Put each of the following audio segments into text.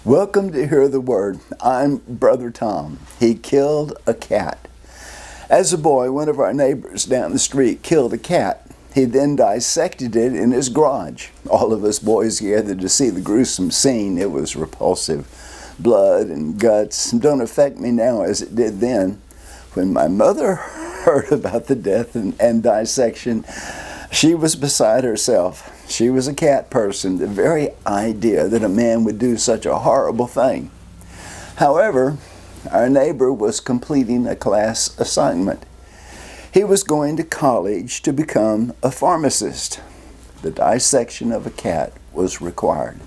Welcome to Hear the Word. I'm Brother Tom. He killed a cat. As a boy, one of our neighbors down the street killed a cat. He then dissected it in his garage. All of us boys gathered to see the gruesome scene. It was repulsive. Blood and guts don't affect me now as it did then. When my mother heard about the death and dissection, she was beside herself. She was a cat person. The very idea that a man would do such a horrible thing. However, our neighbor was completing a class assignment. He was going to college to become a pharmacist. The dissection of a cat was required.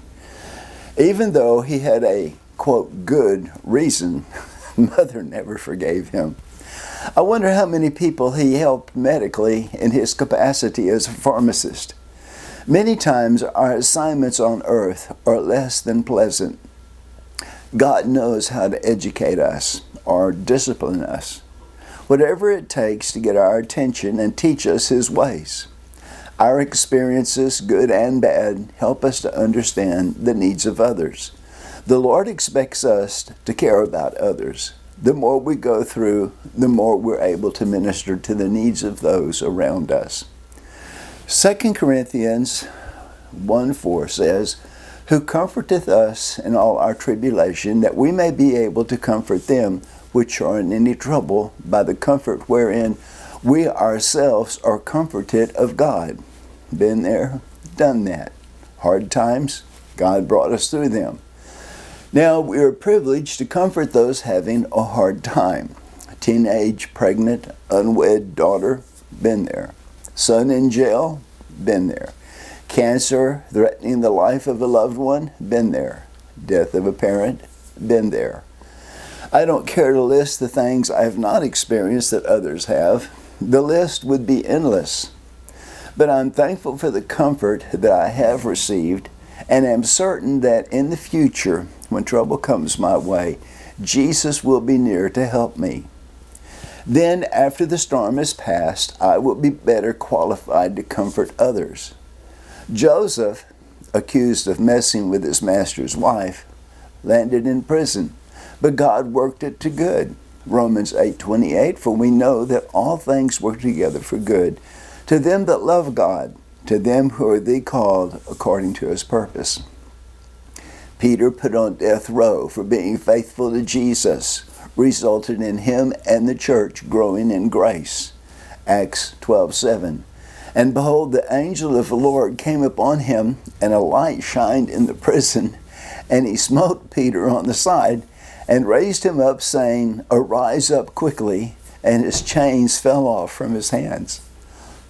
Even though he had a, quote, good reason, Mother never forgave him. I wonder how many people he helped medically in his capacity as a pharmacist. Many times our assignments on earth are less than pleasant. God knows how to educate us or discipline us. Whatever it takes to get our attention and teach us His ways. Our experiences, good and bad, help us to understand the needs of others. The Lord expects us to care about others. The more we go through, the more we're able to minister to the needs of those around us. 2 Corinthians 1:4 says, "Who comforteth us in all our tribulation, that we may be able to comfort them which are in any trouble by the comfort wherein we ourselves are comforted of God." Been there, done that. Hard times, God brought us through them. Now we are privileged to comfort those having a hard time. A teenage, pregnant, unwed daughter, been there. Son in jail, been there. Cancer threatening the life of a loved one, been there. Death of a parent, been there. I don't care to list the things I have not experienced that others have. The list would be endless. But I'm thankful for the comfort that I have received, and am certain that in the future, when trouble comes my way, Jesus will be near to help me. Then, after the storm is past, I will be better qualified to comfort others. Joseph, accused of messing with his master's wife, landed in prison, but God worked it to good. Romans 8:28, "For we know that all things work together for good, to them that love God, to them who are the called according to His purpose." Peter, put on death row for being faithful to Jesus, resulted in him and the church growing in grace. Acts 12:7. "And behold, the angel of the Lord came upon him, and a light shined in the prison, and he smote Peter on the side, and raised him up, saying, Arise up quickly, and his chains fell off from his hands."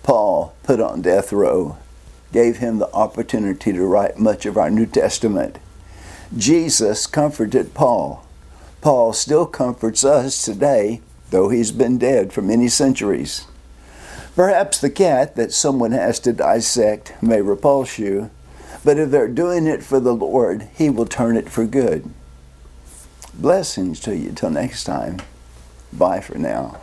Paul, put on death row, gave him the opportunity to write much of our New Testament. Jesus comforted Paul. Paul still comforts us today, though he's been dead for many centuries. Perhaps the cat that someone has to dissect may repulse you, but if they're doing it for the Lord, He will turn it for good. Blessings to you till next time. Bye for now.